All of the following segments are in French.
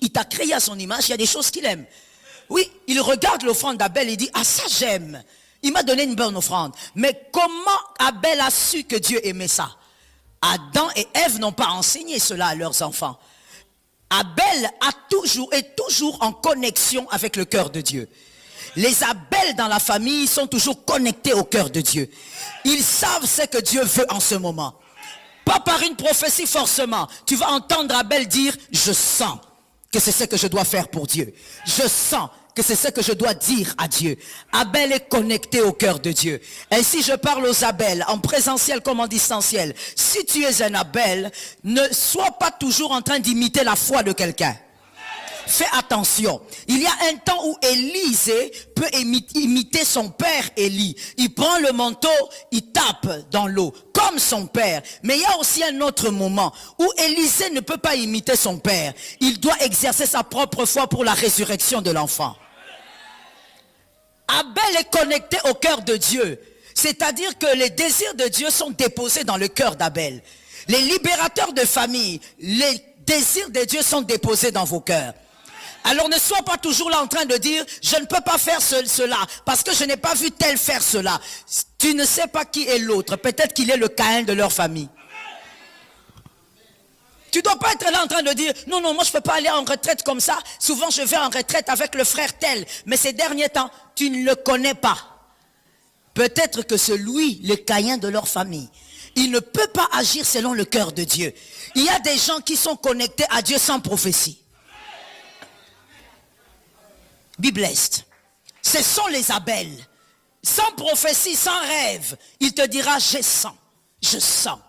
il t'a créé à son image, il y a des choses qu'il aime. Oui, il regarde l'offrande d'Abel et dit, ah ça j'aime. Il m'a donné une bonne offrande. Mais comment Abel a su que Dieu aimait ça? Adam et Ève n'ont pas enseigné cela à leurs enfants. Abel est toujours en connexion avec le cœur de Dieu. Les Abel dans la famille sont toujours connectés au cœur de Dieu. Ils savent ce que Dieu veut en ce moment. Pas par une prophétie forcément. Tu vas entendre Abel dire, je sens que c'est ce que je dois faire pour Dieu. Je sens que c'est ce que je dois dire à Dieu. Abel est connecté au cœur de Dieu. Ainsi je parle aux Abel, en présentiel comme en distanciel. Si tu es un Abel, ne sois pas toujours en train d'imiter la foi de quelqu'un. Fais attention. Il y a un temps où Élisée peut imiter son père Élie. Il prend le manteau, il tape dans l'eau, comme son père. Mais il y a aussi un autre moment où Élisée ne peut pas imiter son père. Il doit exercer sa propre foi pour la résurrection de l'enfant. Abel est connecté au cœur de Dieu. C'est-à-dire que les désirs de Dieu sont déposés dans le cœur d'Abel. Les libérateurs de famille, les désirs de Dieu sont déposés dans vos cœurs. Alors ne sois pas toujours là en train de dire, je ne peux pas faire cela, parce que je n'ai pas vu tel faire cela. Tu ne sais pas qui est l'autre. Peut-être qu'il est le Caïn de leur famille. Tu ne dois pas être là en train de dire, non, moi je ne peux pas aller en retraite comme ça. Souvent je vais en retraite avec le frère tel. Mais ces derniers temps, tu ne le connais pas. Peut-être que c'est lui, le Caïn de leur famille. Il ne peut pas agir selon le cœur de Dieu. Il y a des gens qui sont connectés à Dieu sans prophétie. Be blessed. Ce sont les Abel. Sans prophétie, sans rêve. Il te dira, je sens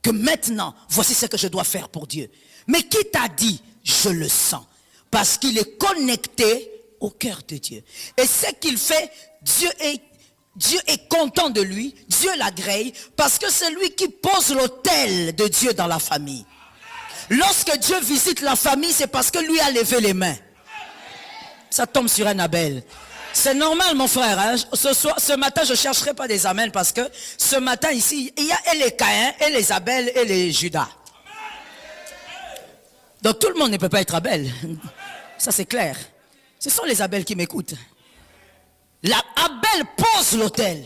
que maintenant, voici ce que je dois faire pour Dieu. Mais qui t'a dit, je le sens? Parce qu'il est connecté au cœur de Dieu. Et ce qu'il fait, Dieu est content de lui. Dieu l'agrée parce que c'est lui qui pose l'autel de Dieu dans la famille. Lorsque Dieu visite la famille, c'est parce que lui a levé les mains. Ça tombe sur un Abel. C'est normal mon frère. Hein? Ce matin je ne chercherai pas des amens parce que ce matin ici, il y a et les Caïn, et les Abel, et les Judas. Donc tout le monde ne peut pas être Abel. Ça c'est clair. Ce sont les Abel qui m'écoutent. Abel pose l'autel.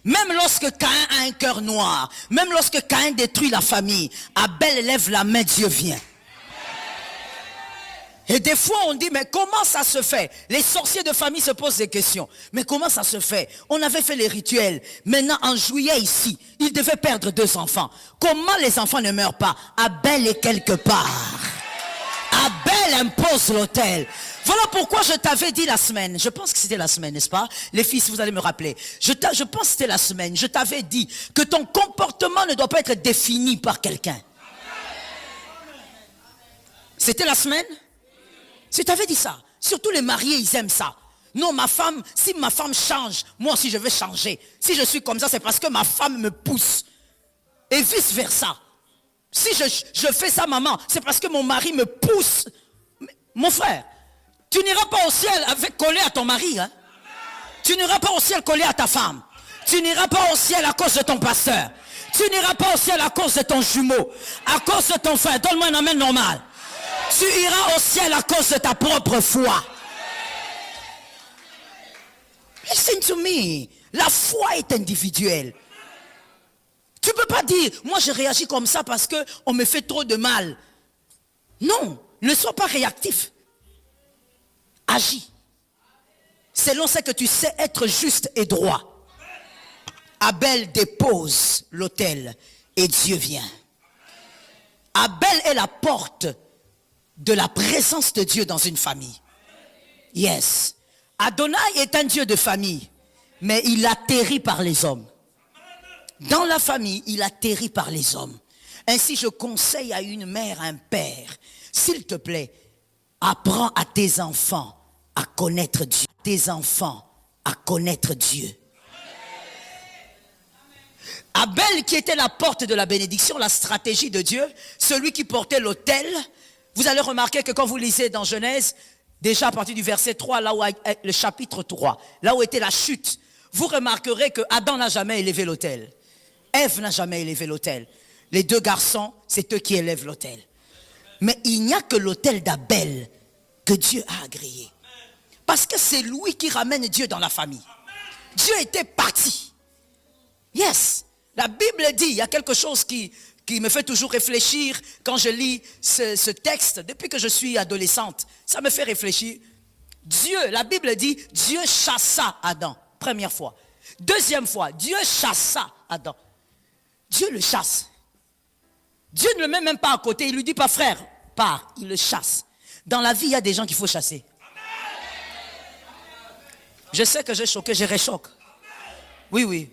Même lorsque Caïn a un cœur noir, même lorsque Caïn détruit la famille, Abel lève la main, Dieu vient. Et des fois on dit, mais comment ça se fait? Les sorciers de famille se posent des questions. Mais comment ça se fait? On avait fait les rituels. Maintenant en juillet ici, il devait perdre 2 enfants. Comment les enfants ne meurent pas? Abel est quelque part. Abel impose l'autel. Voilà pourquoi je t'avais dit la semaine. Je pense que c'était la semaine, n'est-ce pas? Les fils, vous allez me rappeler. Je pense que c'était la semaine. Je t'avais dit que ton comportement ne doit pas être défini par quelqu'un. C'était la semaine? Je t'avais dit ça. Surtout les mariés, ils aiment ça. Non, si ma femme change, moi aussi je vais changer. Si je suis comme ça, c'est parce que ma femme me pousse. Et vice versa. Si je fais ça, maman, c'est parce que mon mari me pousse. Mon frère, tu n'iras pas au ciel collé à ton mari. Hein? Tu n'iras pas au ciel collé à ta femme. Tu n'iras pas au ciel à cause de ton pasteur. Tu n'iras pas au ciel à cause de ton jumeau. À cause de ton frère. Donne-moi un amen normal. Tu iras au ciel à cause de ta propre foi. Listen to me. La foi est individuelle. Tu ne peux pas dire, moi je réagis comme ça parce qu'on me fait trop de mal. Non, ne sois pas réactif. Agis. Selon ce que tu sais être juste et droit. Abel dépose l'autel et Dieu vient. Abel est la porte de la présence de Dieu dans une famille. Yes. Adonai est un Dieu de famille, mais il atterrit par les hommes. Dans la famille, il atterrit par les hommes. Ainsi, je conseille à une mère, un père, s'il te plaît, apprends à tes enfants à connaître Dieu. Tes enfants à connaître Dieu. Abel qui était la porte de la bénédiction, la stratégie de Dieu, celui qui portait l'autel. Vous allez remarquer que quand vous lisez dans Genèse, déjà à partir du verset 3, là où le chapitre 3, là où était la chute, vous remarquerez que Adam n'a jamais élevé l'autel. Ève n'a jamais élevé l'autel. Les 2 garçons, c'est eux qui élèvent l'autel. Mais il n'y a que l'autel d'Abel que Dieu a agréé. Parce que c'est lui qui ramène Dieu dans la famille. Dieu était parti. Yes. La Bible dit, il y a quelque chose qui me fait toujours réfléchir quand je lis ce texte. Depuis que je suis adolescente, ça me fait réfléchir. Dieu, la Bible dit, Dieu chassa Adam, première fois. Deuxième fois, Dieu chassa Adam. Dieu le chasse. Dieu ne le met même pas à côté, il lui dit pas frère, pars, il le chasse. Dans la vie, il y a des gens qu'il faut chasser. Je sais que j'ai choqué, je réchoque. Oui, oui.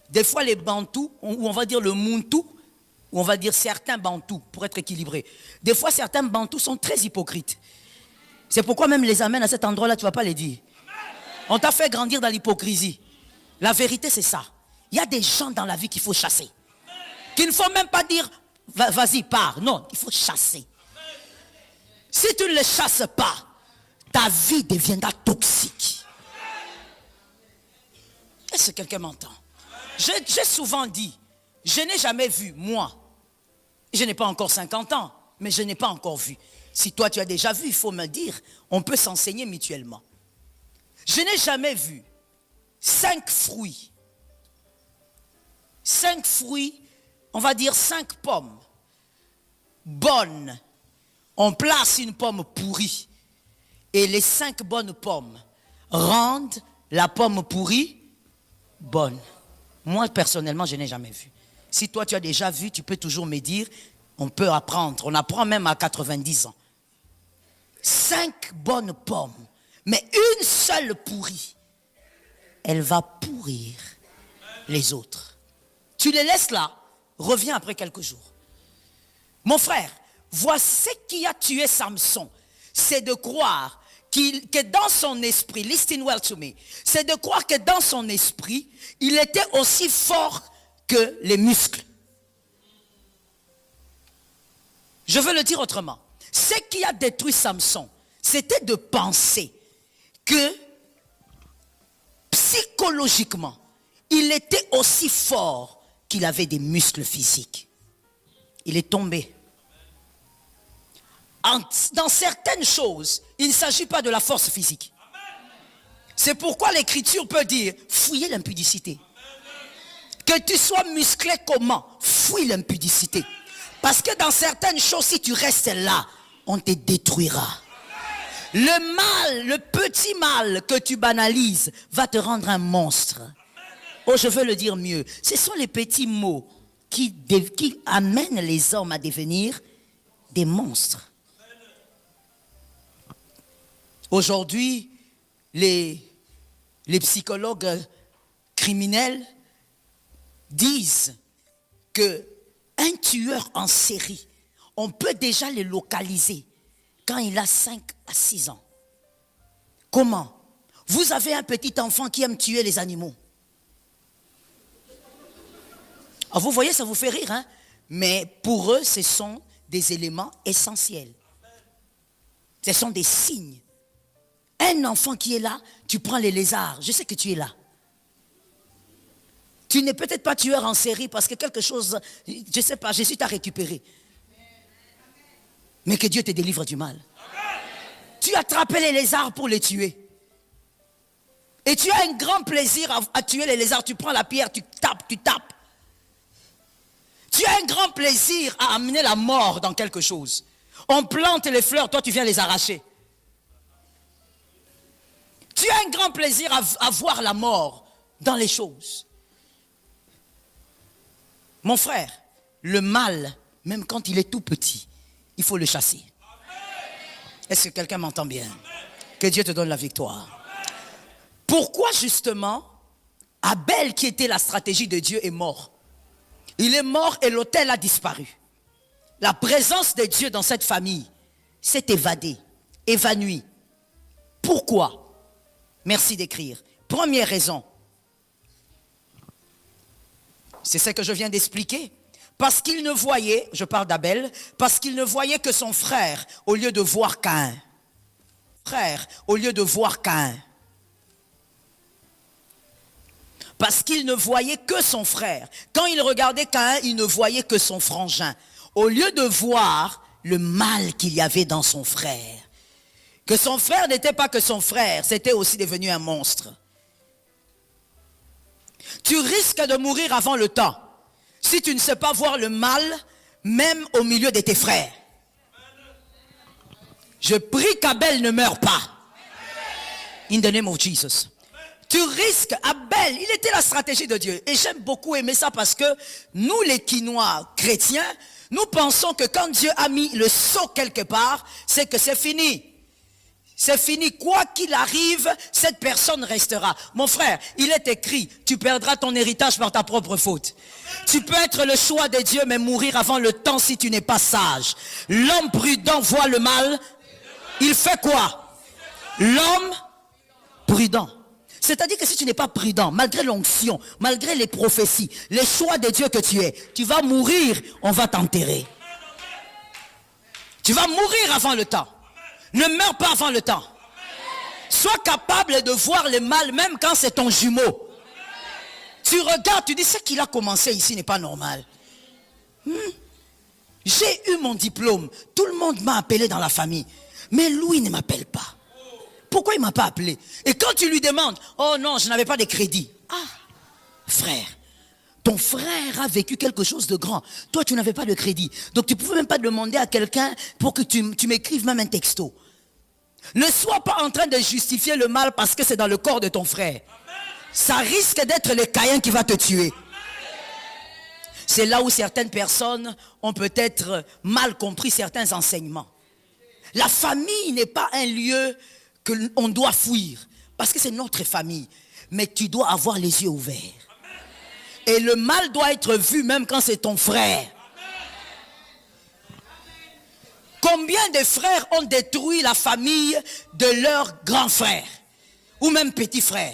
Des fois, les Bantous, ou on va dire le Muntu, ou on va dire certains Bantous, pour être équilibré. Des fois, certains Bantous sont très hypocrites. C'est pourquoi même les amènes à cet endroit-là, tu ne vas pas les dire. On t'a fait grandir dans l'hypocrisie. La vérité, c'est ça. Il y a des gens dans la vie qu'il faut chasser. Qu'il ne faut même pas dire, vas-y, pars. Non, il faut chasser. Si tu ne les chasses pas, ta vie deviendra toxique. Est-ce que quelqu'un m'entend? J'ai souvent dit, je n'ai jamais vu, moi, je n'ai pas encore 50 ans, mais je n'ai pas encore vu. Si toi tu as déjà vu, il faut me dire, on peut s'enseigner mutuellement. Je n'ai jamais vu 5 fruits, on va dire 5 pommes, bonnes. On place une pomme pourrie et les 5 bonnes pommes rendent la pomme pourrie bonne. Moi, personnellement, je n'ai jamais vu. Si toi, tu as déjà vu, tu peux toujours me dire, on peut apprendre. On apprend même à 90 ans. 5 bonnes pommes, mais une seule pourrie. Elle va pourrir les autres. Tu les laisses là, reviens après quelques jours. Mon frère, voici ce qui a tué Samson. C'est de croire que dans son esprit, listen well to me, c'est de croire que dans son esprit, il était aussi fort que les muscles. Je veux le dire autrement. Ce qui a détruit Samson, c'était de penser que psychologiquement, il était aussi fort qu'il avait des muscles physiques. Il est tombé. Dans certaines choses, il ne s'agit pas de la force physique. C'est pourquoi l'Écriture peut dire, fouillez l'impudicité. Que tu sois musclé comment, fouille l'impudicité. Parce que dans certaines choses, si tu restes là, on te détruira. Le mal, le petit mal que tu banalises, va te rendre un monstre. Oh, je veux le dire mieux. Ce sont les petits mots qui amènent les hommes à devenir des monstres. Aujourd'hui, les psychologues criminels disent qu'un tueur en série, on peut déjà le localiser quand il a 5 à 6 ans. Comment? Vous avez un petit enfant qui aime tuer les animaux. Alors vous voyez, ça vous fait rire, hein? Mais pour eux, ce sont des éléments essentiels. Ce sont des signes. Un enfant qui est là, tu prends les lézards. Je sais que tu es là. Tu n'es peut-être pas tueur en série parce que quelque chose, je ne sais pas, Jésus t'a récupéré. Mais que Dieu te délivre du mal. Tu attrapes les lézards pour les tuer. Et tu as un grand plaisir à tuer les lézards. Tu prends la pierre, tu tapes. Tu as un grand plaisir à amener la mort dans quelque chose. On plante les fleurs, toi tu viens les arracher. Tu as un grand plaisir à voir la mort dans les choses. Mon frère, le mal, même quand il est tout petit, il faut le chasser. Est-ce que quelqu'un m'entend bien? Que Dieu te donne la victoire. Pourquoi justement Abel, qui était la stratégie de Dieu, est mort? Il est mort et l'autel a disparu. La présence de Dieu dans cette famille s'est évadée, évanouie. Pourquoi? Merci d'écrire. Première raison. C'est ce que je viens d'expliquer. Parce qu'il ne voyait, je parle d'Abel, parce qu'il ne voyait que son frère au lieu de voir Caïn. Frère, au lieu de voir Caïn. Parce qu'il ne voyait que son frère. Quand il regardait Caïn, il ne voyait que son frangin. Au lieu de voir le mal qu'il y avait dans son frère, Que son frère n'était pas que son frère, c'était aussi devenu un monstre. Tu risques de mourir avant le temps si tu ne sais pas voir le mal, même au milieu de tes frères. Je prie qu'Abel ne meure pas. In the name of Jesus. Tu risques, Abel, il était la stratégie de Dieu. Et j'aime beaucoup aimer ça parce que nous, les Quinois chrétiens, nous pensons que quand Dieu a mis le sceau quelque part, c'est que c'est fini. C'est fini. Quoi qu'il arrive, cette personne restera. Mon frère, il est écrit, tu perdras ton héritage par ta propre faute. Tu peux être le choix de Dieu, mais mourir avant le temps si tu n'es pas sage. L'homme prudent voit le mal. Il fait quoi? L'homme prudent. C'est-à-dire que si tu n'es pas prudent, malgré l'onction, malgré les prophéties, les choix de Dieu que tu es, tu vas mourir, on va t'enterrer. Tu vas mourir avant le temps. Ne meurs pas avant le temps. Sois capable de voir le mal même quand c'est ton jumeau. Tu regardes, tu dis, ce qu'il a commencé ici n'est pas normal. J'ai eu mon diplôme. Tout le monde m'a appelé dans la famille. Mais lui ne m'appelle pas. Pourquoi il ne m'a pas appelé? Et quand tu lui demandes, oh non, je n'avais pas de crédit. Ah, frère, ton frère a vécu quelque chose de grand. Toi, tu n'avais pas de crédit. Donc, tu ne pouvais même pas demander à quelqu'un pour que tu m'écrives même un texto. Ne sois pas en train de justifier le mal parce que c'est dans le corps de ton frère. Ça risque d'être le Caïn qui va te tuer. C'est là où certaines personnes ont peut-être mal compris certains enseignements. La famille n'est pas un lieu qu'on doit fuir, parce que c'est notre famille. Mais tu dois avoir les yeux ouverts. Et le mal doit être vu même quand c'est ton frère. Combien de frères ont détruit la famille de leur grand frère ou même petit frère?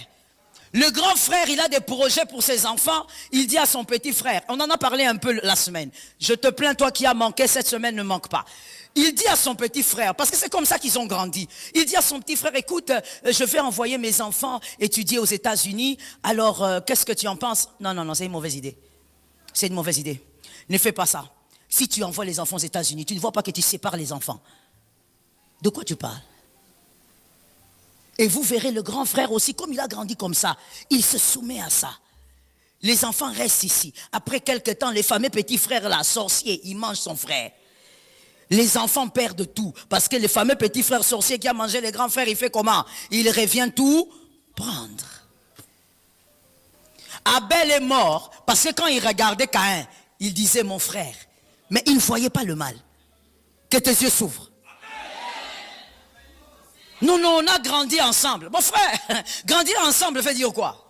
Le grand frère, il a des projets pour ses enfants. Il dit à son petit frère, on en a parlé un peu la semaine. Je te plains, toi qui as manqué, cette semaine ne manque pas. Il dit à son petit frère, parce que c'est comme ça qu'ils ont grandi. Il dit à son petit frère, écoute, je vais envoyer mes enfants étudier aux États-Unis. Alors, qu'est-ce que tu en penses? Non, c'est une mauvaise idée. C'est une mauvaise idée. Ne fais pas ça. Si tu envoies les enfants aux États-Unis, tu ne vois pas que tu sépares les enfants. De quoi tu parles? Et vous verrez le grand frère aussi, comme il a grandi comme ça, il se soumet à ça. Les enfants restent ici. Après quelque temps, les fameux petits frères là, sorciers, ils mangent son frère. Les enfants perdent tout. Parce que le fameux petit frère sorcier qui a mangé les grands frères, il fait comment? Il revient tout prendre. Abel est mort parce que quand il regardait Caïn, il disait mon frère. Mais il ne voyait pas le mal. Que tes yeux s'ouvrent. Non, on a grandi ensemble. Mon frère, grandir ensemble veut dire quoi?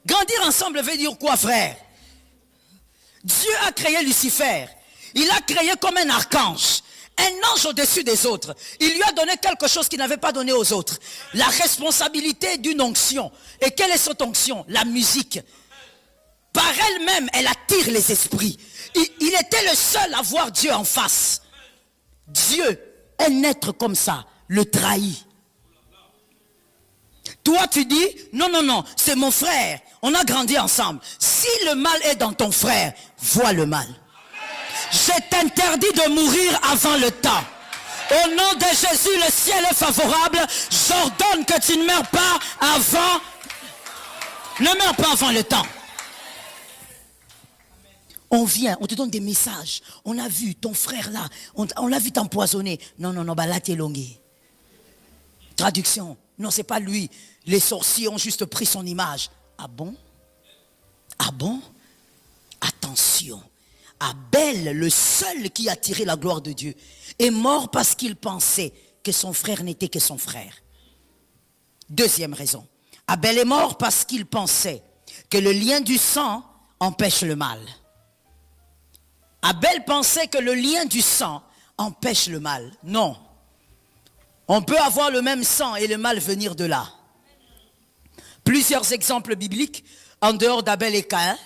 Grandir ensemble veut dire quoi, frère? Dieu a créé Lucifer. Il l'a créé comme un archange. Un ange au-dessus des autres. Il lui a donné quelque chose qu'il n'avait pas donné aux autres. La responsabilité d'une onction. Et quelle est cette onction? La musique. Par elle-même, elle attire les esprits. Il était le seul à voir Dieu en face. Dieu, un être comme ça, le trahit. Toi, tu dis, non, c'est mon frère. On a grandi ensemble. Si le mal est dans ton frère, vois le mal. Je t'interdis de mourir avant le temps. Au nom de Jésus, le ciel est favorable. J'ordonne que tu ne meurs pas avant. Ne meurs pas avant le temps. On vient, on te donne des messages. On a vu ton frère là. On l'a vu t'empoisonner. Non, bah là t'es longué. Traduction. Non, c'est pas lui. Les sorciers ont juste pris son image. Ah bon? Ah bon? Attention. Abel, le seul qui a tiré la gloire de Dieu, est mort parce qu'il pensait que son frère n'était que son frère. Deuxième raison. Abel est mort parce qu'il pensait que le lien du sang empêche le mal. Abel pensait que le lien du sang empêche le mal. Non. On peut avoir le même sang et le mal venir de là. Plusieurs exemples bibliques, en dehors d'Abel et Caïn,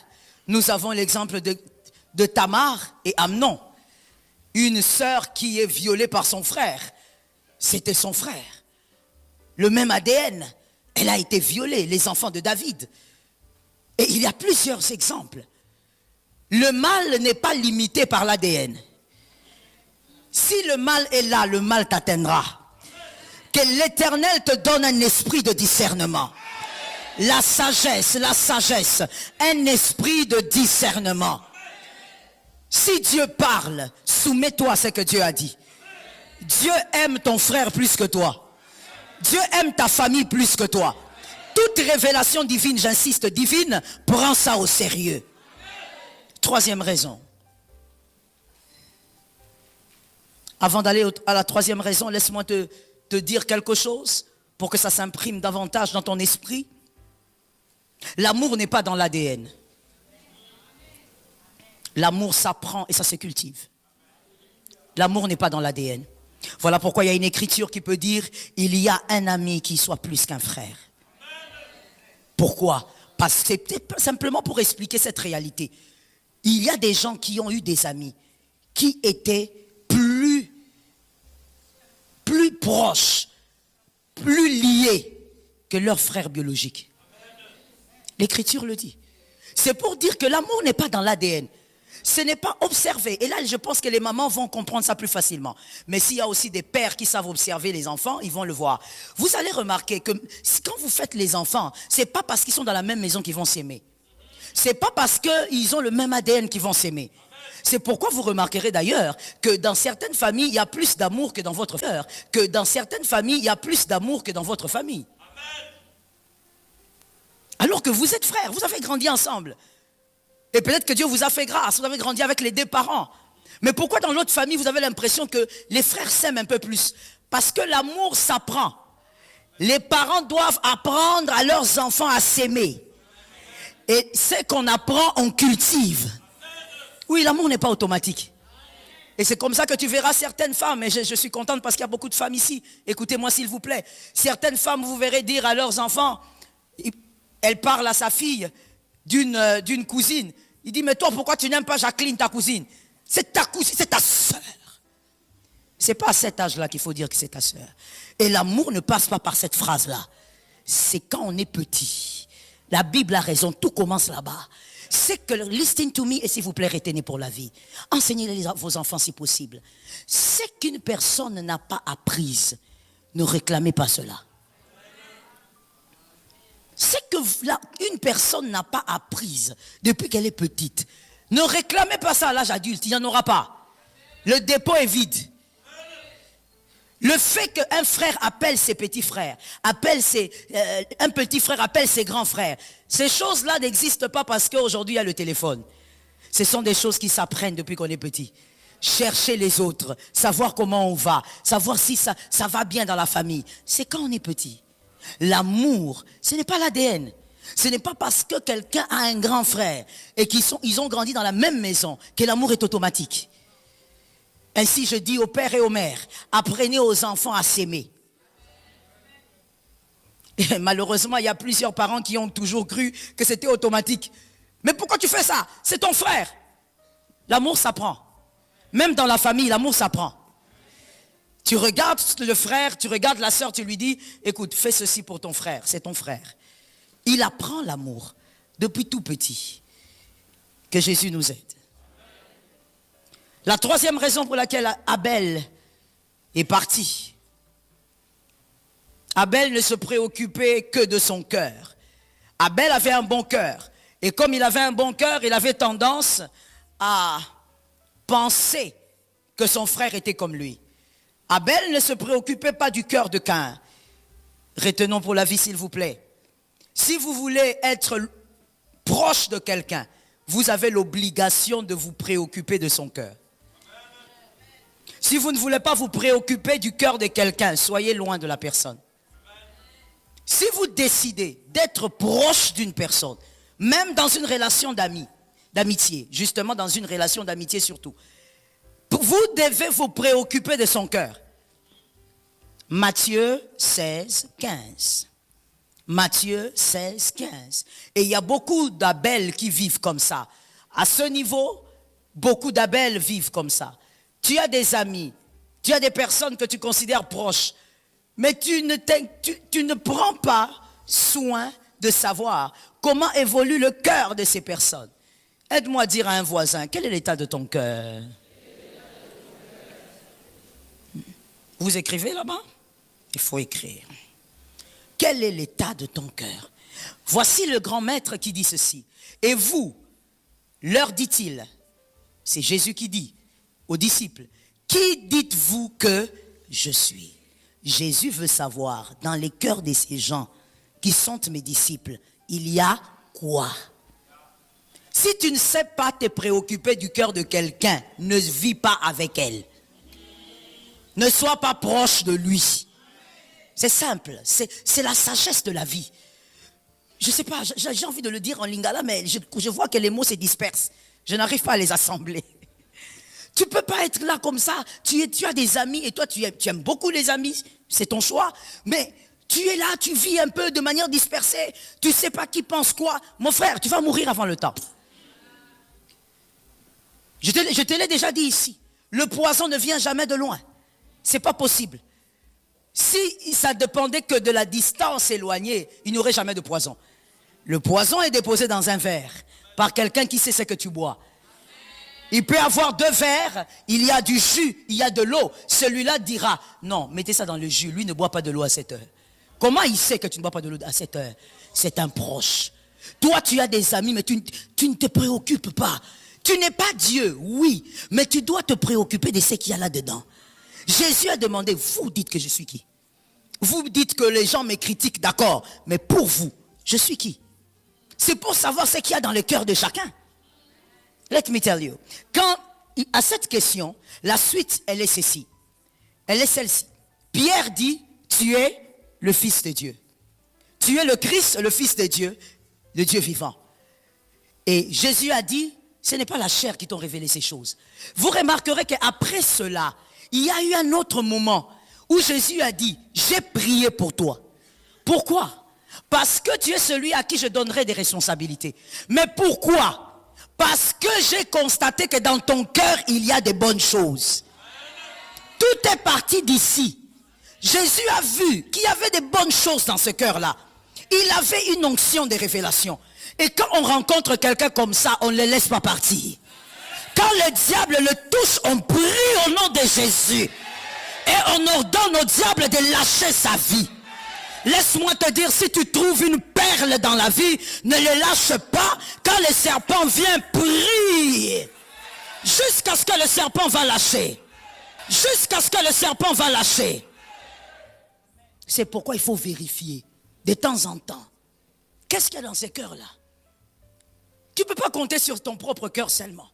nous avons l'exemple de Tamar et Amnon. Une sœur qui est violée par son frère. C'était son frère. Le même ADN. Elle a été violée, les enfants de David. Et il y a plusieurs exemples. Le mal n'est pas limité par l'ADN. Si le mal est là, le mal t'atteindra. Que l'Éternel te donne un esprit de discernement. La sagesse, un esprit de discernement. Si Dieu parle, soumets-toi à ce que Dieu a dit. Dieu aime ton frère plus que toi. Dieu aime ta famille plus que toi. Toute révélation divine, j'insiste, divine, prends ça au sérieux. Troisième raison. Avant d'aller à la troisième raison, laisse-moi te dire quelque chose pour que ça s'imprime davantage dans ton esprit. L'amour n'est pas dans l'ADN. L'amour s'apprend et ça se cultive. L'amour n'est pas dans l'ADN. Voilà pourquoi il y a une écriture qui peut dire « Il y a un ami qui soit plus qu'un frère ». Pourquoi? Parce que c'est peut-être simplement pour expliquer cette réalité. Il y a des gens qui ont eu des amis qui étaient plus proches, plus liés que leurs frères biologiques. L'écriture le dit. C'est pour dire que l'amour n'est pas dans l'ADN. Ce n'est pas observé. Et là, je pense que les mamans vont comprendre ça plus facilement. Mais s'il y a aussi des pères qui savent observer les enfants, ils vont le voir. Vous allez remarquer que quand vous faites les enfants, c'est pas parce qu'ils sont dans la même maison qu'ils vont s'aimer. C'est pas parce qu'ils ont le même ADN qu'ils vont s'aimer. C'est pourquoi vous remarquerez d'ailleurs que dans certaines familles, il y a plus d'amour que dans votre frère. Que dans certaines familles, il y a plus d'amour que dans votre famille. Alors que vous êtes frères, vous avez grandi ensemble. Et peut-être que Dieu vous a fait grâce, vous avez grandi avec les deux parents. Mais pourquoi dans l'autre famille, vous avez l'impression que les frères s'aiment un peu plus? Parce que l'amour s'apprend. Les parents doivent apprendre à leurs enfants à s'aimer. Et ce qu'on apprend, on cultive. Oui, l'amour n'est pas automatique. Et c'est comme ça que tu verras certaines femmes, et je suis contente parce qu'il y a beaucoup de femmes ici. Écoutez-moi s'il vous plaît. Certaines femmes, vous verrez dire à leurs enfants, elle parle à sa fille d'une cousine. Il dit, mais toi, pourquoi tu n'aimes pas Jacqueline, ta cousine? C'est ta cousine, c'est ta sœur. C'est pas à cet âge-là qu'il faut dire que c'est ta sœur. Et l'amour ne passe pas par cette phrase-là. C'est quand on est petit. La Bible a raison, tout commence là-bas. C'est que, listen to me, et s'il vous plaît, retenez pour la vie. Enseignez vos enfants si possible. C'est qu'une personne n'a pas apprise. Ne réclamez pas cela. C'est que une personne n'a pas apprise depuis qu'elle est petite. Ne réclamez pas ça à l'âge adulte, il n'y en aura pas. Le dépôt est vide. Le fait qu'un frère appelle ses petits frères, un petit frère appelle ses grands frères, ces choses-là n'existent pas parce qu'aujourd'hui il y a le téléphone. Ce sont des choses qui s'apprennent depuis qu'on est petit. Chercher les autres, savoir comment on va, savoir si ça va bien dans la famille. C'est quand on est petit. L'amour, ce n'est pas l'ADN. Ce n'est pas parce que quelqu'un a un grand frère et qu'ils ont grandi dans la même maison que l'amour est automatique. Ainsi, je dis aux pères et aux mères, apprenez aux enfants à s'aimer. Et malheureusement, il y a plusieurs parents qui ont toujours cru que c'était automatique. Mais pourquoi tu fais ça? C'est ton frère. L'amour s'apprend. Même dans la famille, l'amour s'apprend. Tu regardes le frère, tu regardes la sœur, tu lui dis, écoute, fais ceci pour ton frère, c'est ton frère. Il apprend l'amour depuis tout petit. Que Jésus nous aide. La troisième raison pour laquelle Abel est parti. Abel ne se préoccupait que de son cœur. Abel avait un bon cœur. Et comme il avait un bon cœur, il avait tendance à penser que son frère était comme lui. Abel ne se préoccupait pas du cœur de Caïn. Retenons pour la vie, s'il vous plaît. Si vous voulez être proche de quelqu'un, vous avez l'obligation de vous préoccuper de son cœur. Si vous ne voulez pas vous préoccuper du cœur de quelqu'un, soyez loin de la personne. Si vous décidez d'être proche d'une personne, même dans une relation d'amitié, justement dans une relation d'amitié surtout, vous devez vous préoccuper de son cœur. Matthieu 16, 15. Matthieu 16, 15. Et il y a beaucoup d'Abel qui vivent comme ça. À ce niveau, beaucoup d'Abel vivent comme ça. Tu as des amis, tu as des personnes que tu considères proches, mais tu ne prends pas soin de savoir comment évolue le cœur de ces personnes. Aide-moi à dire à un voisin, quel est l'état de ton cœur? Vous écrivez là-bas? Il faut écrire. Quel est l'état de ton cœur? Voici le grand maître qui dit ceci. Et vous, leur dit-il, c'est Jésus qui dit aux disciples, qui dites-vous que je suis? Jésus veut savoir, dans les cœurs de ces gens qui sont mes disciples, il y a quoi? Si tu ne sais pas te préoccuper du cœur de quelqu'un, ne vis pas avec elle. Ne sois pas proche de lui. C'est simple, c'est la sagesse de la vie. Je ne sais pas, j'ai envie de le dire en lingala, mais je vois que les mots se dispersent. Je n'arrive pas à les assembler. Tu ne peux pas être là comme ça. Tu as des amis et toi tu aimes beaucoup les amis, c'est ton choix. Mais tu es là, tu vis un peu de manière dispersée. Tu ne sais pas qui pense quoi. Mon frère, tu vas mourir avant le temps. Je te l'ai déjà dit ici. Le poison ne vient jamais de loin. Ce n'est pas possible. Si ça dépendait que de la distance éloignée, il n'y aurait jamais de poison. Le poison est déposé dans un verre par quelqu'un qui sait ce que tu bois. Il peut y avoir 2 verres, il y a du jus, il y a de l'eau. Celui-là dira, non, mettez ça dans le jus, lui ne boit pas de l'eau à cette heure. Comment il sait que tu ne bois pas de l'eau à cette heure? C'est un proche. Toi, tu as des amis, mais tu ne te préoccupes pas. Tu n'es pas Dieu, oui, mais tu dois te préoccuper de ce qu'il y a là-dedans. Jésus a demandé, vous dites que je suis qui? Vous dites que les gens me critiquent, d'accord, mais pour vous, je suis qui? C'est pour savoir ce qu'il y a dans le cœur de chacun. Let me tell you. Quand, à cette question, la suite, elle est celle-ci. Elle est celle-ci. Pierre dit, tu es le Fils de Dieu. Tu es le Christ, le Fils de Dieu, le Dieu vivant. Et Jésus a dit, ce n'est pas la chair qui t'ont révélé ces choses. Vous remarquerez qu'après cela, il y a eu un autre moment où Jésus a dit, j'ai prié pour toi. Pourquoi? Parce que tu es celui à qui je donnerai des responsabilités. Mais pourquoi? Parce que j'ai constaté que dans ton cœur, il y a des bonnes choses. Tout est parti d'ici. Jésus a vu qu'il y avait des bonnes choses dans ce cœur-là. Il avait une onction de révélation. Et quand on rencontre quelqu'un comme ça, on ne le laisse pas partir. Quand le diable le touche, on prie au nom de Jésus. Et on ordonne au diable de lâcher sa vie. Laisse-moi te dire, si tu trouves une perle dans la vie, ne le lâche pas. Quand le serpent vient, prie. Jusqu'à ce que le serpent va lâcher. Jusqu'à ce que le serpent va lâcher. C'est pourquoi il faut vérifier de temps en temps. Qu'est-ce qu'il y a dans ces cœurs-là? Tu ne peux pas compter sur ton propre cœur seulement.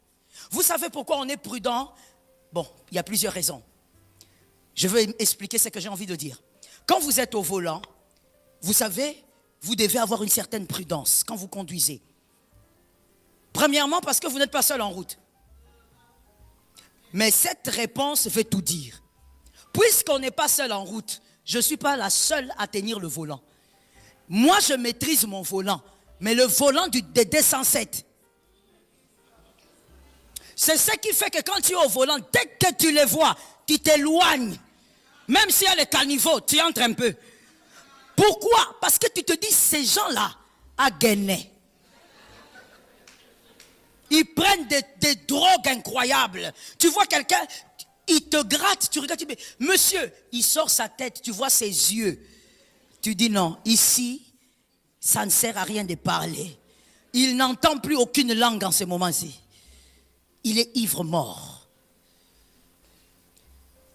Vous savez pourquoi on est prudent? Bon, il y a plusieurs raisons. Je vais expliquer ce que j'ai envie de dire. Quand vous êtes au volant, vous savez, vous devez avoir une certaine prudence quand vous conduisez. Premièrement, parce que vous n'êtes pas seul en route. Mais cette réponse veut tout dire. Puisqu'on n'est pas seul en route, je ne suis pas la seule à tenir le volant. Moi, je maîtrise mon volant. Mais le volant des 207, c'est ce qui fait que quand tu es au volant, dès que tu les vois, tu t'éloignes. Même si elle est caniveau, tu entres un peu. Pourquoi? Parce que tu te dis, ces gens-là, à gagner. Ils prennent des drogues incroyables. Tu vois quelqu'un, il te gratte, tu regardes, tu dis, monsieur, il sort sa tête, tu vois ses yeux. Tu dis non, ici, ça ne sert à rien de parler. Il n'entend plus aucune langue en ce moment-ci. Il est ivre mort.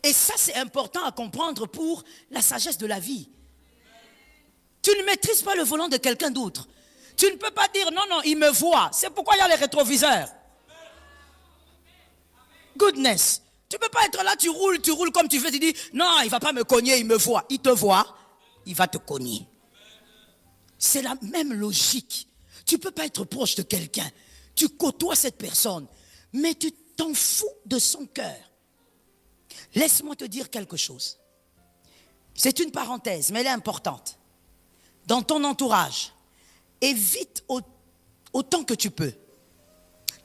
Et ça, c'est important à comprendre pour la sagesse de la vie. Tu ne maîtrises pas le volant de quelqu'un d'autre. Tu ne peux pas dire, non, non, il me voit. C'est pourquoi il y a les rétroviseurs. Goodness. Tu ne peux pas être là, tu roules comme tu veux. Tu dis, non, il ne va pas me cogner, il me voit. Il te voit, il va te cogner. C'est la même logique. Tu ne peux pas être proche de quelqu'un. Tu côtoies cette personne, mais tu t'en fous de son cœur. Laisse-moi te dire quelque chose. C'est une parenthèse, mais elle est importante. Dans ton entourage, évite autant que tu peux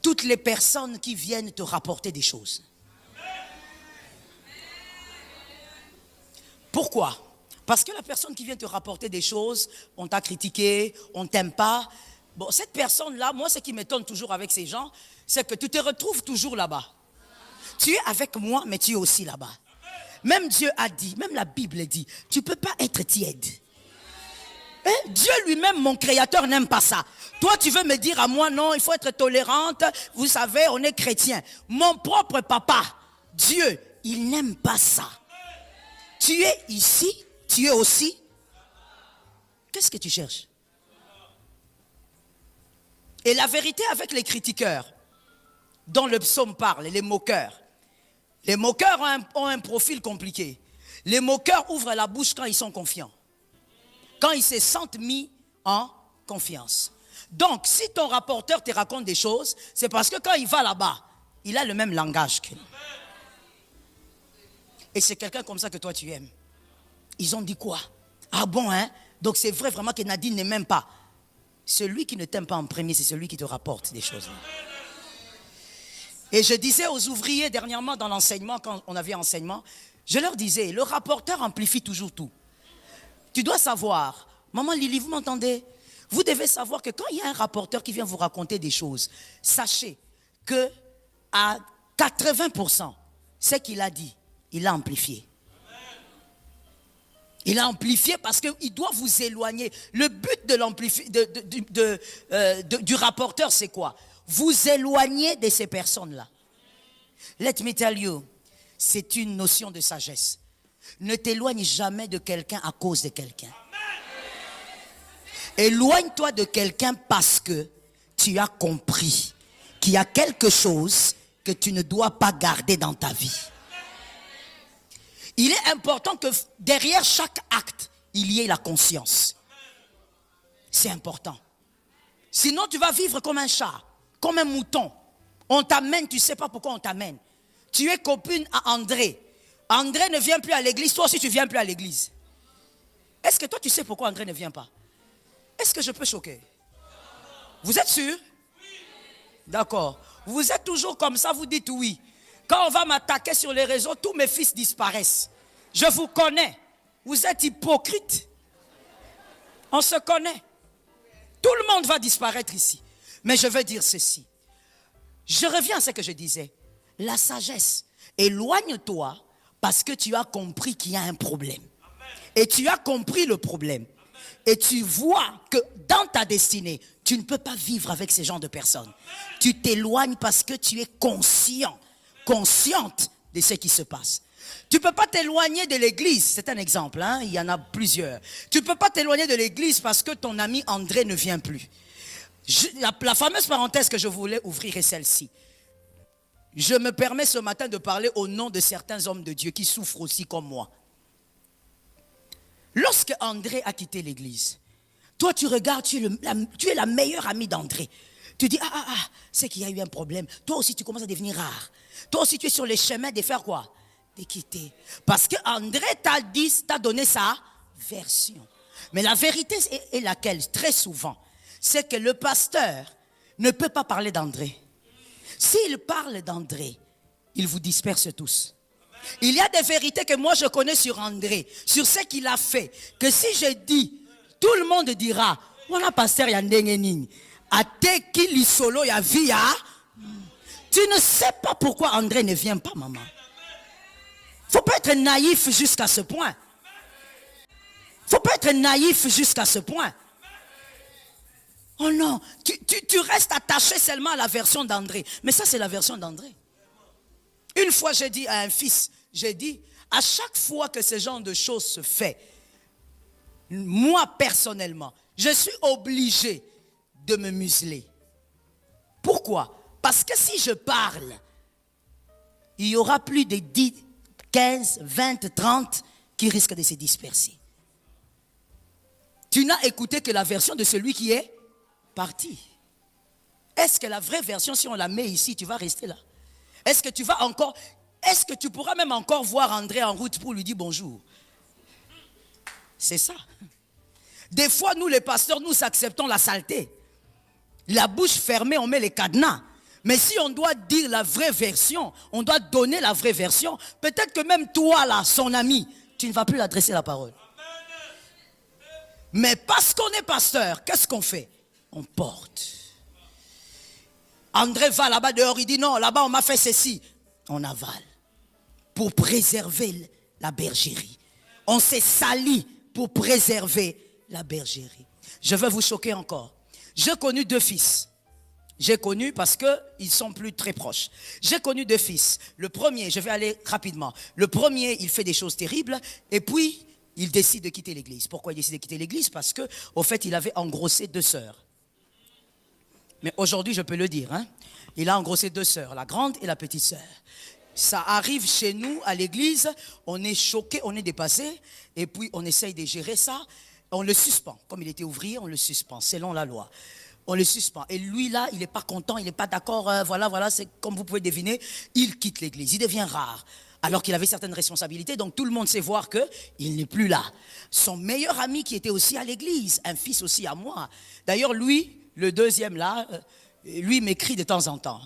toutes les personnes qui viennent te rapporter des choses. Pourquoi? Parce que la personne qui vient te rapporter des choses, on t'a critiqué, on ne t'aime pas. Bon, cette personne-là, moi, ce qui m'étonne toujours avec ces gens, c'est que tu te retrouves toujours là-bas. Tu es avec moi, mais tu es aussi là-bas. Même Dieu a dit, même la Bible dit, tu ne peux pas être tiède. Hein? Dieu lui-même, mon créateur, n'aime pas ça. Toi, tu veux me dire à moi, non, il faut être tolérante. Vous savez, on est chrétien. Mon propre papa, Dieu, il n'aime pas ça. Tu es ici, tu es aussi. Qu'est-ce que tu cherches? Et la vérité avec les critiqueurs, dont le psaume parle, les moqueurs. Les moqueurs ont un profil compliqué. Les moqueurs ouvrent la bouche quand ils sont confiants. Quand ils se sentent mis en confiance. Donc, si ton rapporteur te raconte des choses, c'est parce que quand il va là-bas, il a le même langage que nous. Et c'est quelqu'un comme ça que toi tu aimes. Ils ont dit quoi? Ah bon, hein? Donc c'est vrai vraiment que Nadine ne m'aime pas. Celui qui ne t'aime pas en premier, c'est celui qui te rapporte des choses. Et je disais aux ouvriers dernièrement dans l'enseignement, quand on avait enseignement, je leur disais, le rapporteur amplifie toujours tout. Tu dois savoir, maman Lily, vous m'entendez? Vous devez savoir que quand il y a un rapporteur qui vient vous raconter des choses, sachez que à 80%, ce qu'il a dit, il l'a amplifié. Il a amplifié parce qu'il doit vous éloigner. Le but de du rapporteur, c'est quoi? Vous éloigner de ces personnes-là. Let me tell you, c'est une notion de sagesse. Ne t'éloigne jamais de quelqu'un à cause de quelqu'un. Éloigne-toi de quelqu'un parce que tu as compris qu'il y a quelque chose que tu ne dois pas garder dans ta vie. Il est important que derrière chaque acte, il y ait la conscience. C'est important. Sinon, tu vas vivre comme un chat, comme un mouton. On t'amène, tu ne sais pas pourquoi on t'amène. Tu es copine à André. André ne vient plus à l'église, toi aussi tu ne viens plus à l'église. Est-ce que toi tu sais pourquoi André ne vient pas? Est-ce que je peux choquer? Vous êtes sûr? D'accord. Vous êtes toujours comme ça, vous dites oui. Quand on va m'attaquer sur les réseaux, tous mes fils disparaissent. Je vous connais. Vous êtes hypocrite. On se connaît. Tout le monde va disparaître ici. Mais je veux dire ceci. Je reviens à ce que je disais. La sagesse. Éloigne-toi parce que tu as compris qu'il y a un problème. Et tu as compris le problème. Et tu vois que dans ta destinée, tu ne peux pas vivre avec ces genres de personnes. Tu t'éloignes parce que tu es consciente de ce qui se passe. Tu ne peux pas t'éloigner de l'église. C'est un exemple, hein? Il y en a plusieurs. Tu ne peux pas t'éloigner de l'église parce que ton ami André ne vient plus. La fameuse parenthèse que je voulais ouvrir est celle-ci. Je me permets ce matin de parler au nom de certains hommes de Dieu qui souffrent aussi comme moi. Lorsque André a quitté l'église, toi tu regardes, tu es la meilleure amie d'André. Tu dis, c'est qu'il y a eu un problème. Toi aussi tu commences à devenir rare. Toi aussi tu es sur les chemins de faire quoi? De quitter. Parce que André t'a donné sa version. Mais la vérité est laquelle? Très souvent, c'est que le pasteur ne peut pas parler d'André. S'il parle d'André, il vous disperse tous. Il y a des vérités que moi je connais sur André, sur ce qu'il a fait, que si je dis, tout le monde dira, on a pasteur Yandengening, ate ki li solo ya via. Tu ne sais pas pourquoi André ne vient pas, maman. Faut pas être naïf jusqu'à ce point. Faut pas être naïf jusqu'à ce point. Oh non, tu restes attaché seulement à la version d'André. Mais ça, c'est la version d'André. Une fois, j'ai dit à un fils, j'ai dit, à chaque fois que ce genre de choses se fait, moi, personnellement, je suis obligé de me museler. Pourquoi? Parce que si je parle, il y aura plus de 10, 15, 20, 30 qui risquent de se disperser. Tu n'as écouté que la version de celui qui est parti. Est-ce que la vraie version, si on la met ici, tu vas rester là? Est-ce que tu pourras même encore voir André en route pour lui dire bonjour? C'est ça. Des fois, nous les pasteurs, nous acceptons la saleté. La bouche fermée, on met les cadenas. Mais si on doit dire la vraie version, on doit donner la vraie version, peut-être que même toi là, son ami, tu ne vas plus l'adresser la parole. Mais parce qu'on est pasteur, qu'est-ce qu'on fait? On porte. André va là-bas dehors, il dit non, là-bas on m'a fait ceci. On avale. Pour préserver la bergerie. On s'est sali pour préserver la bergerie. Je vais vous choquer encore. J'ai connu 2 fils. J'ai connu parce qu'ils sont plus très proches. J'ai connu 2 fils. Le premier, je vais aller rapidement. Le premier, il fait des choses terribles et puis il décide de quitter l'église. Pourquoi il décide de quitter l'église? Parce que, au fait, il avait engrossé 2 sœurs. Mais aujourd'hui, je peux le dire. Hein? Il a engrossé 2 sœurs, la grande et la petite sœur. Ça arrive chez nous, à l'église, on est choqué, on est dépassé, et puis on essaye de gérer ça. On le suspend. Comme il était ouvrier, on le suspend, selon la loi. On le suspend. Et lui, là, il n'est pas content, il n'est pas d'accord. Voilà, c'est comme vous pouvez deviner, il quitte l'église. Il devient rare. Alors qu'il avait certaines responsabilités, donc tout le monde sait voir qu'il n'est plus là. Son meilleur ami qui était aussi à l'église, un fils aussi à moi. D'ailleurs, lui, le deuxième là, lui m'écrit de temps en temps.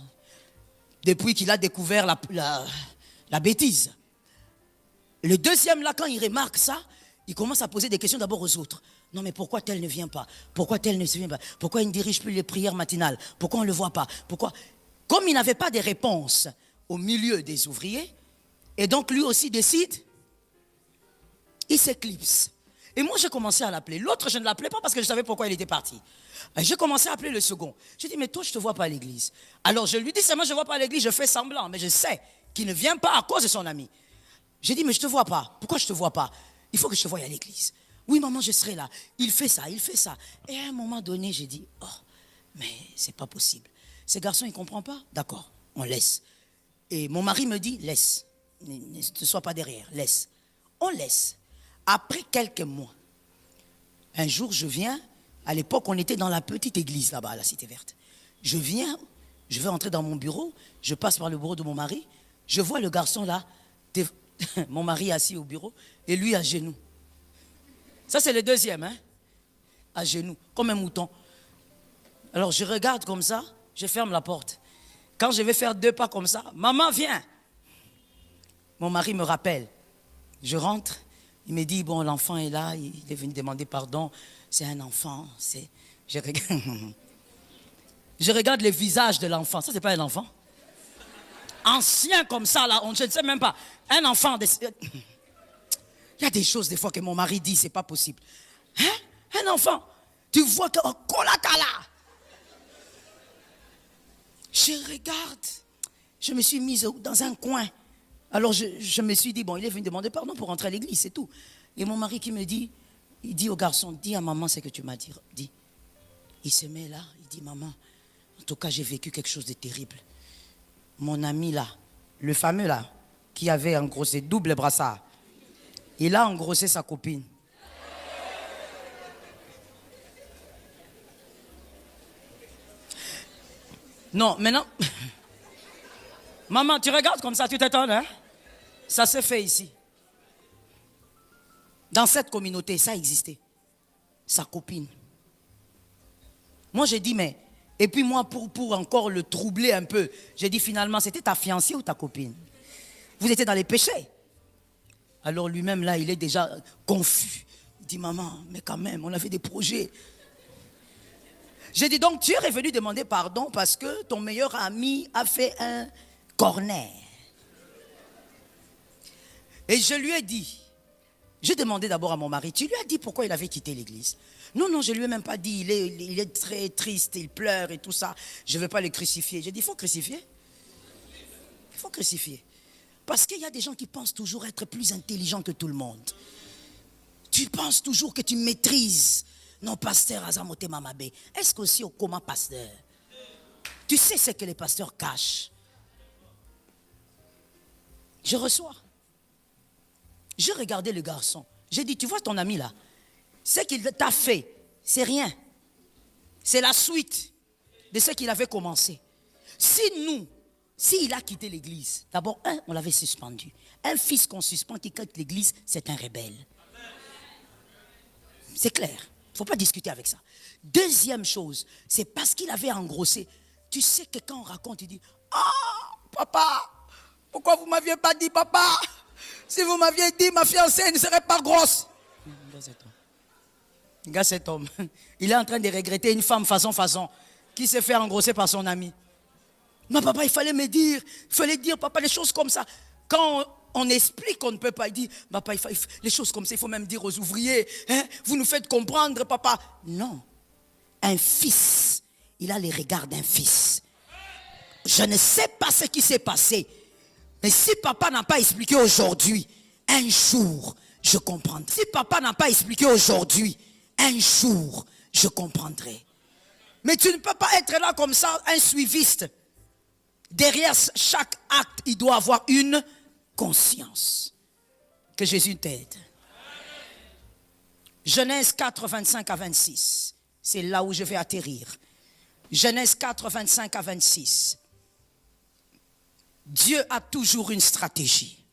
Depuis qu'il a découvert la bêtise. Le deuxième là, quand il remarque ça, il commence à poser des questions d'abord aux autres. Non mais pourquoi tel ne vient pas? Pourquoi tel ne se vient pas? Pourquoi il ne dirige plus les prières matinales? Pourquoi on ne le voit pas? Pourquoi? Comme il n'avait pas de réponse au milieu des ouvriers, et donc lui aussi décide, il s'éclipse. Et moi j'ai commencé à l'appeler. L'autre je ne l'appelais pas parce que je savais pourquoi il était parti. J'ai commencé à appeler le second. J'ai dit mais toi je ne te vois pas à l'église. Alors je lui dis c'est moi je ne vois pas à l'église, je fais semblant, mais je sais qu'il ne vient pas à cause de son ami. J'ai dit mais je ne te vois pas. Pourquoi je ne te vois pas? Il faut que je te voie à l'église. Oui maman je serai là. Il fait ça. Et à un moment donné j'ai dit oh mais c'est pas possible. Ce garçon il ne comprend pas. D'accord, on laisse. Et mon mari me dit laisse. Ne te sois pas derrière, laisse. On laisse. Après quelques mois, un jour je viens, à l'époque on était dans la petite église là-bas à la Cité Verte. Je viens, je vais entrer dans mon bureau, je passe par le bureau de mon mari, je vois le garçon là, mon mari assis au bureau et lui à genoux. Ça c'est le deuxième, hein, à genoux, comme un mouton. Alors je regarde comme ça, je ferme la porte. Quand je vais faire 2 pas comme ça, maman viens. Mon mari me rappelle, je rentre, il me dit, bon, l'enfant est là, il est venu demander pardon, c'est un enfant, je regarde le visage de l'enfant, ça c'est pas un enfant. Ancien comme ça, là, je ne sais même pas, un enfant, il y a des choses des fois que mon mari dit, c'est pas possible. Hein? Un enfant, tu vois que, oh, Kolakala. Je regarde, je me suis mise dans un coin. Alors je me suis dit, bon, il est venu demander pardon pour rentrer à l'église, c'est tout. Et mon mari qui me dit, il dit au garçon, dis à maman ce que tu m'as dit. Dis. Il se met là, il dit, maman, en tout cas j'ai vécu quelque chose de terrible. Mon ami là, le fameux là, qui avait engrossé double brassard, il a engrossé sa copine. Non, maintenant, maman, tu regardes comme ça, tu t'étonnes, hein? Ça s'est fait ici. Dans cette communauté, ça existait. Sa copine. Moi, j'ai dit, mais... Et puis moi, pour encore le troubler un peu, j'ai dit finalement, c'était ta fiancée ou ta copine? Vous étiez dans les péchés. Alors lui-même, là, il est déjà confus. Il dit, maman, mais quand même, on avait des projets. J'ai dit, donc tu es revenu demander pardon parce que ton meilleur ami a fait un corner. Et je lui ai dit, j'ai demandé d'abord à mon mari, tu lui as dit pourquoi il avait quitté l'église? Non, je ne lui ai même pas dit, il est très triste, il pleure et tout ça. Je ne veux pas le crucifier. J'ai dit, il faut crucifier. Il faut crucifier. Parce qu'il y a des gens qui pensent toujours être plus intelligents que tout le monde. Tu penses toujours que tu maîtrises. Non, pasteur Azamote Mamabé. Est-ce qu'aussi au coma pasteur? Tu sais ce que les pasteurs cachent. Je reçois. Je regardais le garçon. J'ai dit, tu vois ton ami là, ce qu'il t'a fait, c'est rien. C'est la suite de ce qu'il avait commencé. S'il a quitté l'église, d'abord, on l'avait suspendu. Un fils qu'on suspend qui quitte l'église, c'est un rebelle. C'est clair. Il ne faut pas discuter avec ça. Deuxième chose, c'est parce qu'il avait engrossé. Tu sais que quand on raconte, il dit, ah, papa, pourquoi vous ne m'aviez pas dit, papa? Si vous m'aviez dit, ma fiancée ne serait pas grosse. Regarde cet homme. Il est en train de regretter une femme façon, qui s'est fait engrosser par son ami. Mais papa, il fallait me dire, papa, des choses comme ça. Quand on explique qu'on ne peut pas. Il dit, papa, les choses comme ça, il faut même dire aux ouvriers, hein, vous nous faites comprendre, papa. Non, un fils, il a les regards d'un fils. Je ne sais pas ce qui s'est passé, mais si papa n'a pas expliqué aujourd'hui, un jour, je comprendrai. Si papa n'a pas expliqué aujourd'hui, un jour, je comprendrai. Mais tu ne peux pas être là comme ça, un suiviste. Derrière chaque acte, il doit avoir une conscience. Que Jésus t'aide. Genèse 4, 25 à 26. C'est là où je vais atterrir. Genèse 4, 25 à 26. Dieu a toujours une stratégie.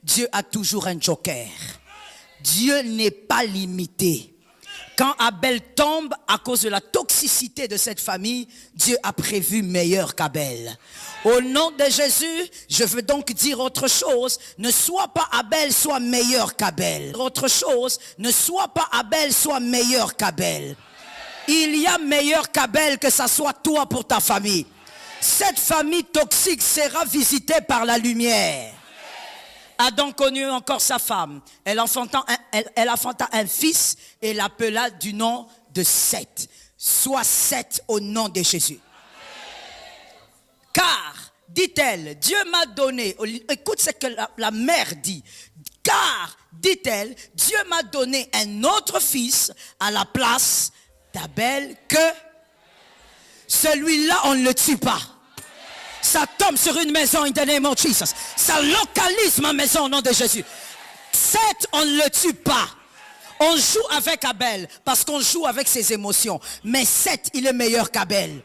Dieu a toujours un joker. Dieu n'est pas limité. Quand Abel tombe à cause de la toxicité de cette famille, Dieu a prévu meilleur qu'Abel. Au nom de Jésus, je veux donc dire autre chose. Ne sois pas Abel, sois meilleur qu'Abel. Autre chose, ne sois pas Abel, sois meilleur qu'Abel. Il y a meilleur qu'Abel, que ça soit toi pour ta famille. Cette famille toxique sera visitée par la lumière. Adam connut encore sa femme. Elle enfanta un fils et l'appela du nom de Seth. Sois Seth au nom de Jésus. Car, dit-elle, Dieu m'a donné, écoute ce que la mère dit. Car, dit-elle, Dieu m'a donné un autre fils à la place d'Abel que celui-là, on ne le tue pas. Ça tombe sur une maison in the name of Jesus. Ça localise ma maison au nom de Jésus. Seth, on ne le tue pas. On joue avec Abel parce qu'on joue avec ses émotions. Mais Seth, il est meilleur qu'Abel.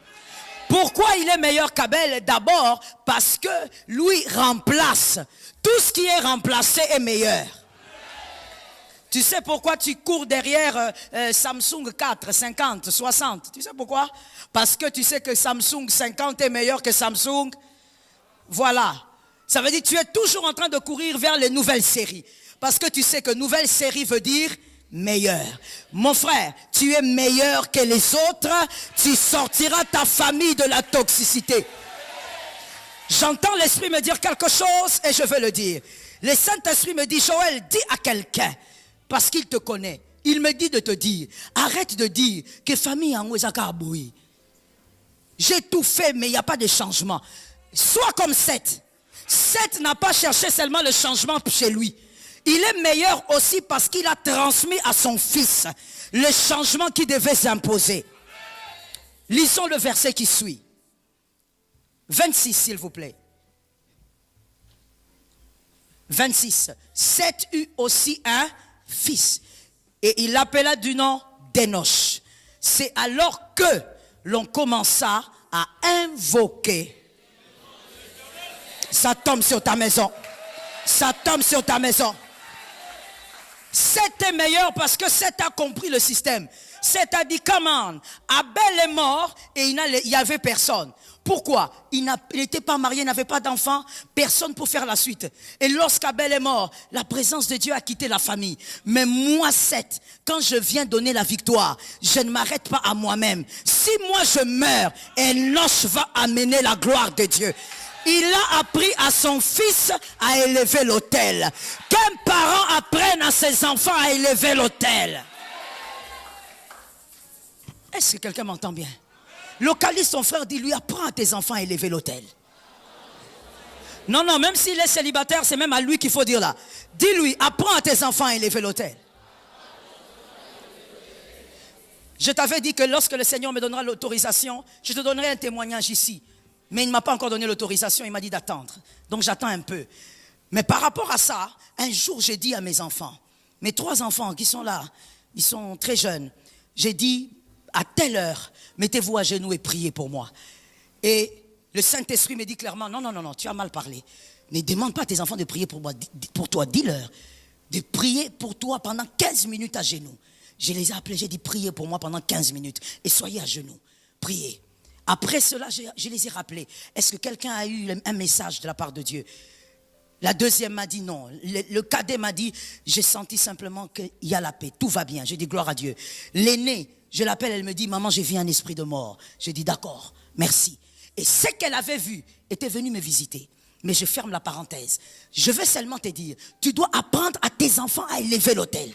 Pourquoi il est meilleur qu'Abel? D'abord parce que lui remplace. Tout ce qui est remplacé est meilleur. Tu sais pourquoi tu cours derrière Samsung 4, 50, 60? Tu sais pourquoi? Parce que tu sais que Samsung 50 est meilleur que Samsung. Voilà. Ça veut dire que tu es toujours en train de courir vers les nouvelles séries. Parce que tu sais que nouvelle série veut dire meilleur. Mon frère, tu es meilleur que les autres. Tu sortiras ta famille de la toxicité. J'entends l'Esprit me dire quelque chose et je veux le dire. Le Saint-Esprit me dit, Joël, dis à quelqu'un. Parce qu'il te connaît. Il me dit de te dire, arrête de dire que famille en Ouezakaboui. J'ai tout fait, mais il n'y a pas de changement. Sois comme Seth. Seth n'a pas cherché seulement le changement chez lui. Il est meilleur aussi parce qu'il a transmis à son fils le changement qui devait s'imposer. Lisons le verset qui suit. 26, s'il vous plaît. 26. Seth eut aussi un fils. Et il l'appela du nom d'Enoch. C'est alors que l'on commença à invoquer. Ça tombe sur ta maison. Ça tombe sur ta maison. Seth est meilleur parce que Seth a compris le système. Seth a dit, come on, Abel est mort et il n'y avait personne. Pourquoi? Il n'était pas marié, il n'avait pas d'enfant, personne pour faire la suite. Et lorsqu'Abel est mort, la présence de Dieu a quitté la famille. Mais moi, Seth, quand je viens donner la victoire, je ne m'arrête pas à moi-même. Si moi je meurs, Enoch va amener la gloire de Dieu. Il a appris à son fils à élever l'autel. Qu'un parent apprenne à ses enfants à élever l'autel. Est-ce que quelqu'un m'entend bien? Localise ton frère, dis-lui, apprends à tes enfants à élever l'autel. Non, même s'il est célibataire, c'est même à lui qu'il faut dire là. Dis-lui, apprends à tes enfants à élever l'autel. Je t'avais dit que lorsque le Seigneur me donnera l'autorisation, je te donnerai un témoignage ici. Mais il ne m'a pas encore donné l'autorisation, il m'a dit d'attendre. Donc j'attends un peu. Mais par rapport à ça, un jour j'ai dit à mes enfants, mes 3 enfants qui sont là, ils sont très jeunes, j'ai dit, à telle heure, mettez-vous à genoux et priez pour moi. Et le Saint-Esprit me dit clairement, non, tu as mal parlé. Ne demande pas à tes enfants de prier pour moi, pour toi, dis-leur de prier pour toi pendant 15 minutes à genoux. Je les ai appelés, j'ai dit priez pour moi pendant 15 minutes et soyez à genoux, priez. Après cela, je les ai rappelés. Est-ce que quelqu'un a eu un message de la part de Dieu? La deuxième m'a dit non. Le cadet m'a dit, j'ai senti simplement qu'il y a la paix, tout va bien. J'ai dit gloire à Dieu. L'aînée, je l'appelle, elle me dit, maman, j'ai vu un esprit de mort. J'ai dit d'accord, merci. Et ce qu'elle avait vu était venu me visiter. Mais je ferme la parenthèse. Je veux seulement te dire, tu dois apprendre à tes enfants à élever l'autel.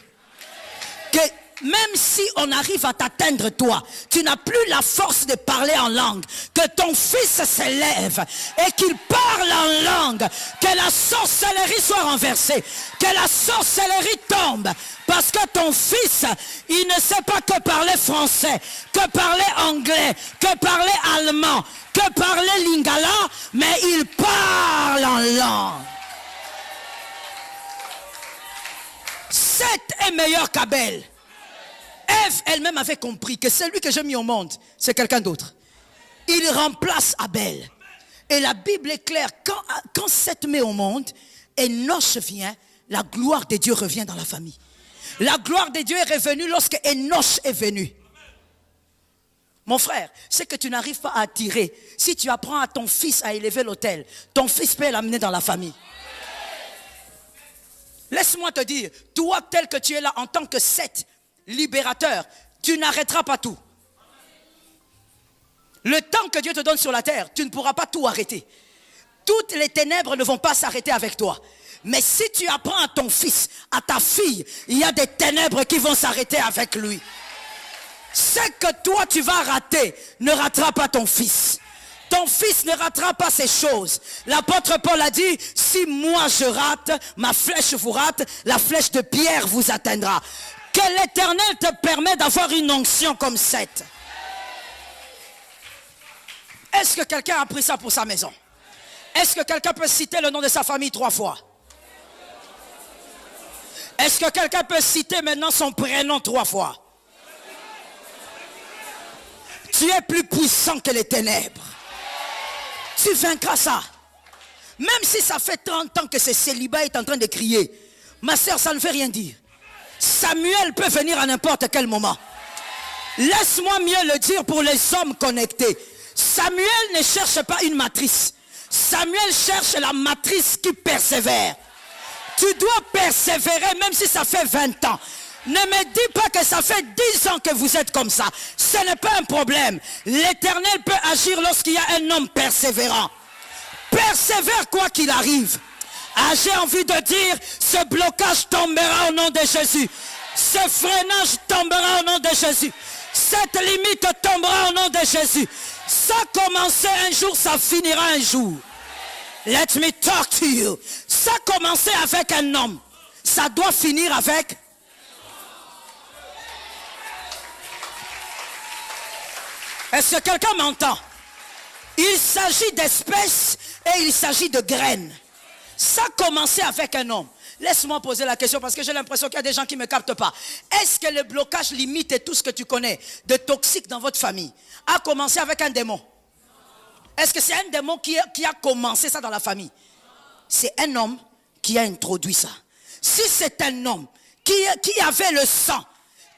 Que même si on arrive à t'atteindre toi, tu n'as plus la force de parler en langue. Que ton fils s'élève et qu'il parle en langue. Que la sorcellerie soit renversée. Que la sorcellerie tombe. Parce que ton fils, il ne sait pas que parler français, que parler anglais, que parler allemand, que parler lingala, mais il parle en langue. Seth est meilleur qu'Abel. Ève elle-même avait compris que celui que j'ai mis au monde, c'est quelqu'un d'autre. Il remplace Abel. Et la Bible est claire, quand Seth met au monde, Enoch vient, la gloire de Dieu revient dans la famille. La gloire de Dieu est revenue lorsque Enoch est venu. Mon frère, ce que tu n'arrives pas à attirer, si tu apprends à ton fils à élever l'autel, ton fils peut l'amener dans la famille. Laisse-moi te dire, toi tel que tu es là en tant que Seth, libérateur, tu n'arrêteras pas tout. Le temps que Dieu te donne sur la terre, tu ne pourras pas tout arrêter. Toutes les ténèbres ne vont pas s'arrêter avec toi. Mais si tu apprends à ton fils, à ta fille, il y a des ténèbres qui vont s'arrêter avec lui. Ce que toi tu vas rater, ne ratera pas ton fils. Ton fils ne ratera pas ces choses. L'apôtre Paul a dit, si moi je rate, ma flèche vous rate, la flèche de Pierre vous atteindra. Que l'Éternel te permet d'avoir une onction comme cette. Est-ce que quelqu'un a pris ça pour sa maison? Est-ce que quelqu'un peut citer le nom de sa famille 3 fois? Est-ce que quelqu'un peut citer maintenant son prénom 3 fois? Tu es plus puissant que les ténèbres. Tu vaincras ça. Même si ça fait 30 ans que ce célibat est en train de crier. Ma soeur, ça ne veut rien dire. Samuel peut venir à n'importe quel moment. Laisse-moi mieux le dire pour les hommes connectés. Samuel ne cherche pas une matrice. Samuel cherche la matrice qui persévère. Tu dois persévérer même si ça fait 20 ans. Ne me dis pas que ça fait 10 ans que vous êtes comme ça. Ce n'est pas un problème. L'Éternel peut agir lorsqu'il y a un homme persévérant. Persévère quoi qu'il arrive. Ah, j'ai envie de dire, ce blocage tombera au nom de Jésus. Ce freinage tombera au nom de Jésus. Cette limite tombera au nom de Jésus. Ça a commencé un jour, ça finira un jour. Let me talk to you. Ça a commencé avec un homme. Ça doit finir avec... Est-ce que quelqu'un m'entend? Il s'agit d'espèces et il s'agit de graines. Ça a commencé avec un homme. Laisse-moi poser la question parce que j'ai l'impression qu'il y a des gens qui ne me captent pas. Est-ce que le blocage limite et tout ce que tu connais de toxique dans votre famille a commencé avec un démon? Est-ce que c'est un démon qui a commencé ça dans la famille? C'est un homme qui a introduit ça. Si c'est un homme qui avait le sang,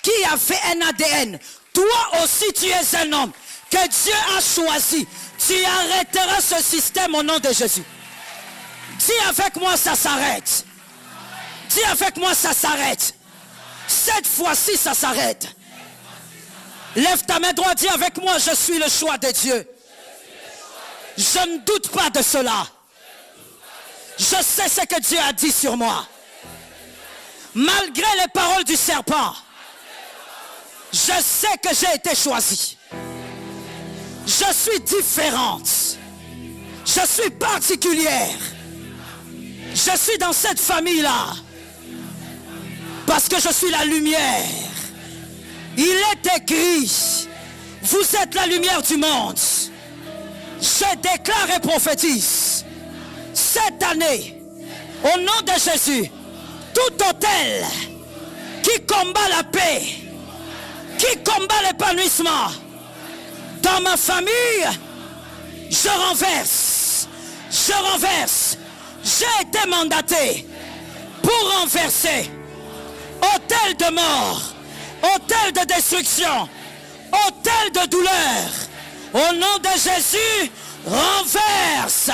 qui avait un ADN, toi aussi tu es un homme que Dieu a choisi. Tu arrêteras ce système au nom de Jésus. Dis avec moi, ça s'arrête. Dis avec moi, ça s'arrête. Cette fois-ci, ça s'arrête. Lève ta main droite, dis avec moi, je suis le choix de Dieu. Je ne doute pas de cela. Je sais ce que Dieu a dit sur moi. Malgré les paroles du serpent, je sais que j'ai été choisi. Je suis différente. Je suis particulière. Je suis dans cette famille-là. Parce que je suis la lumière. Il est écrit, vous êtes la lumière du monde. Je déclare et prophétise, cette année, au nom de Jésus, tout autel qui combat la paix, qui combat l'épanouissement dans ma famille, je renverse. J'ai été mandaté pour renverser autel de mort, autel de destruction, autel de douleur. Au nom de Jésus, renverse.